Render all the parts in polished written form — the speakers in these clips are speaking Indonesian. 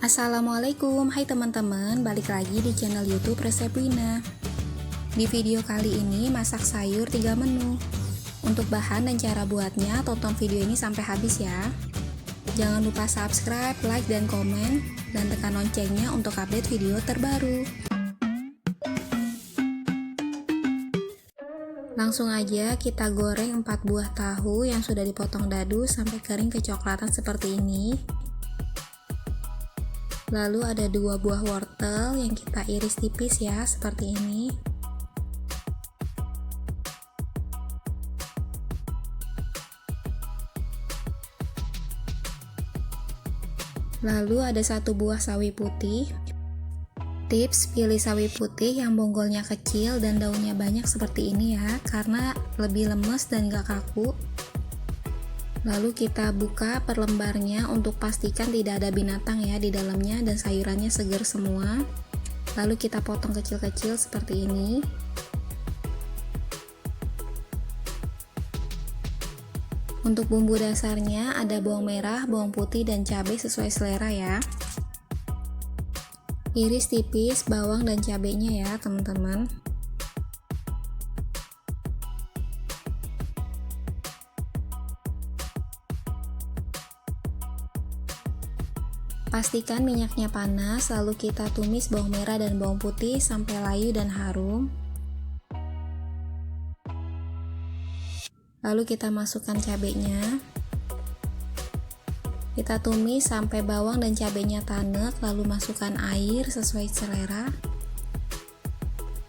Assalamualaikum, hai teman-teman, balik lagi di channel YouTube Resep Wina. Di video kali ini masak sayur 3 menu. Untuk bahan dan cara buatnya, tonton video ini sampai habis ya. Jangan lupa subscribe, like, dan komen, dan tekan loncengnya untuk update video terbaru. Langsung aja kita goreng 4 buah tahu yang sudah dipotong dadu sampai kering kecoklatan seperti ini. Lalu ada 2 buah wortel yang kita iris tipis ya, seperti ini. Lalu ada 1 buah sawi putih. Tips, pilih sawi putih yang bonggolnya kecil dan daunnya banyak seperti ini ya, karena lebih lemes dan gak kaku. Lalu kita buka per lembarnya untuk pastikan tidak ada binatang ya di dalamnya dan sayurannya segar semua. Lalu kita potong kecil-kecil seperti ini. Untuk bumbu dasarnya ada bawang merah, bawang putih, dan cabai sesuai selera ya. Iris tipis bawang dan cabainya ya teman-teman. Pastikan minyaknya panas, lalu kita tumis bawang merah dan bawang putih sampai layu dan harum. Lalu kita masukkan cabainya. Kita tumis sampai bawang dan cabainya tanek, lalu masukkan air sesuai selera.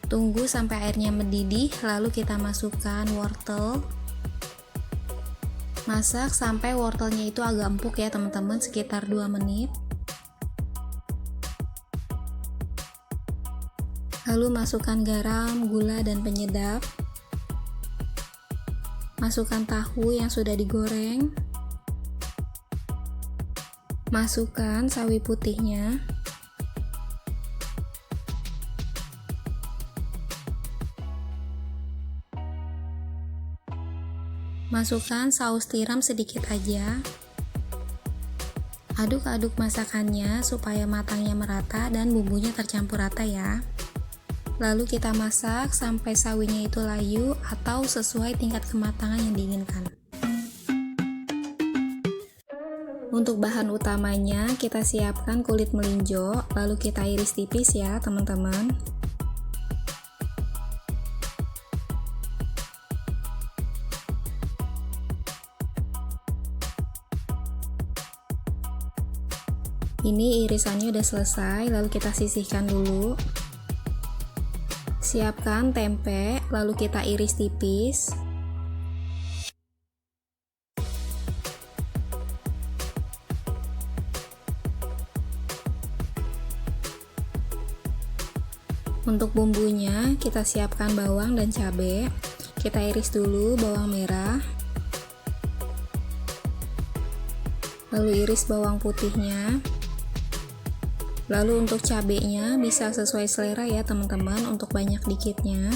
Tunggu sampai airnya mendidih, lalu kita masukkan wortel. Masak sampai wortelnya itu agak empuk ya teman-teman, sekitar 2 menit. Lalu masukkan garam, gula, dan penyedap. Masukkan tahu yang sudah digoreng. Masukkan sawi putihnya. Masukkan saus tiram sedikit aja. Aduk-aduk masakannya supaya matangnya merata dan bumbunya tercampur rata ya. Lalu kita masak sampai sawinya itu layu atau sesuai tingkat kematangan yang diinginkan. Untuk bahan utamanya kita siapkan kulit melinjo, lalu kita iris tipis ya teman-teman. Ini irisannya udah selesai, lalu kita sisihkan dulu. Siapkan tempe, lalu kita iris tipis. Untuk bumbunya, kita siapkan bawang dan cabai. Kita iris dulu bawang merah. Lalu iris bawang putihnya. Lalu untuk cabenya bisa sesuai selera ya teman-teman, untuk banyak dikitnya.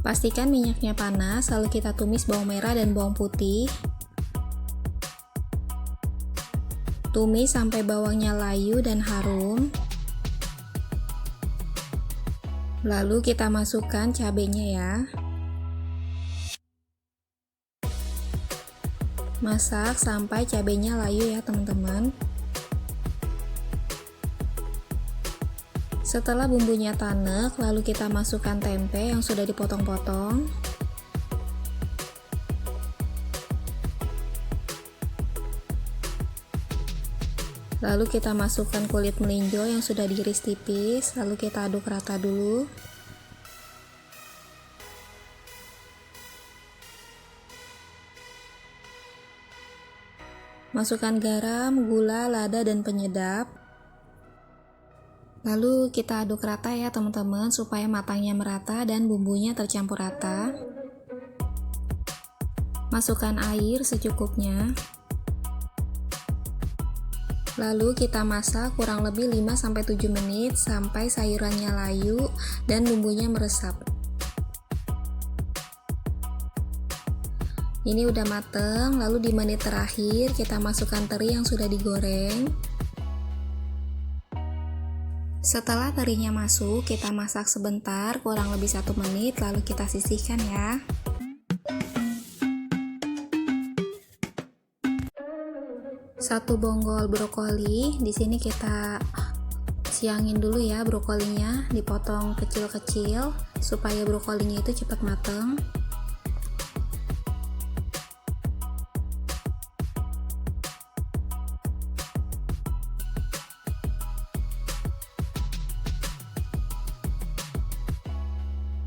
Pastikan minyaknya panas, lalu kita tumis bawang merah dan bawang putih. Tumis sampai bawangnya layu dan harum. Lalu kita masukkan cabenya ya. Masak sampai cabenya layu ya teman-teman. Setelah bumbunya tanek, lalu kita masukkan tempe yang sudah dipotong-potong. Lalu kita masukkan kulit melinjo yang sudah diiris tipis, lalu kita aduk rata dulu. Masukkan garam, gula, lada, dan penyedap. Lalu kita aduk rata ya teman-teman, supaya matangnya merata dan bumbunya tercampur rata. Masukkan air secukupnya. Lalu kita masak kurang lebih 5-7 menit sampai sayurannya layu dan bumbunya meresap. Ini udah mateng, lalu di menit terakhir kita masukkan teri yang sudah digoreng. Setelah terinya masuk, kita masak sebentar, kurang lebih 1 menit, lalu kita sisihkan ya. Satu bonggol brokoli, di sini kita siangin dulu ya brokolinya, dipotong kecil-kecil supaya brokolinya itu cepat mateng.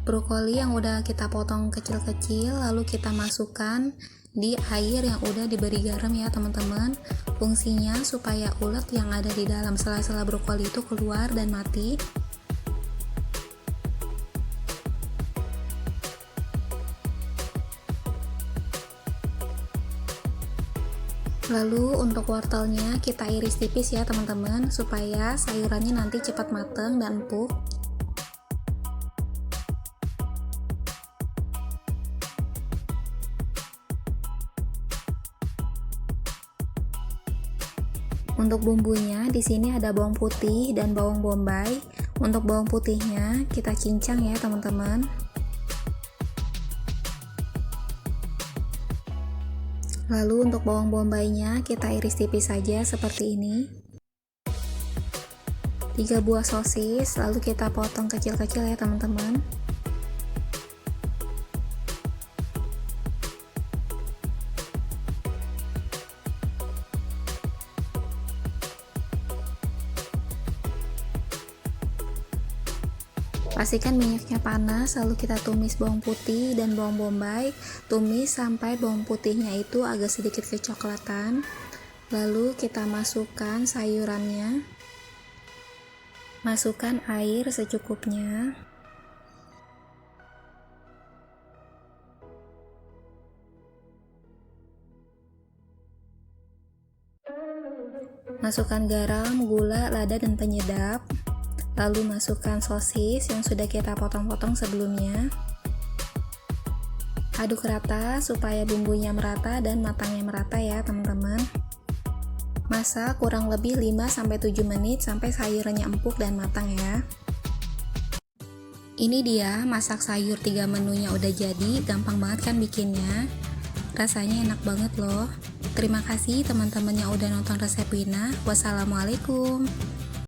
Brokoli yang udah kita potong kecil-kecil lalu kita masukkan di air yang udah diberi garam ya teman-teman. Fungsinya supaya ulet yang ada di dalam sela-sela brokoli itu keluar dan mati. Lalu untuk wortelnya kita iris tipis ya teman-teman, supaya sayurannya nanti cepat matang dan empuk. Untuk bumbunya di sini ada bawang putih dan bawang bombay. Untuk bawang putihnya kita cincang ya teman-teman. Lalu untuk bawang bombaynya kita iris tipis saja seperti ini. 3 buah sosis lalu kita potong kecil-kecil ya teman-teman. Pastikan minyaknya panas, lalu kita tumis bawang putih dan bawang bombay. Tumis sampai bawang putihnya itu agak sedikit kecoklatan. Lalu kita masukkan sayurannya. Masukkan air secukupnya. Masukkan garam, gula, lada, dan penyedap. Lalu masukkan sosis yang sudah kita potong-potong sebelumnya. Aduk rata supaya bumbunya merata dan matangnya merata ya teman-teman. Masak kurang lebih 5-7 menit sampai sayurannya empuk dan matang ya. Ini dia masak sayur 3 menunya udah jadi, gampang banget kan bikinnya. Rasanya enak banget loh. Terima kasih teman-teman yang udah nonton resep Wina. Wassalamualaikum.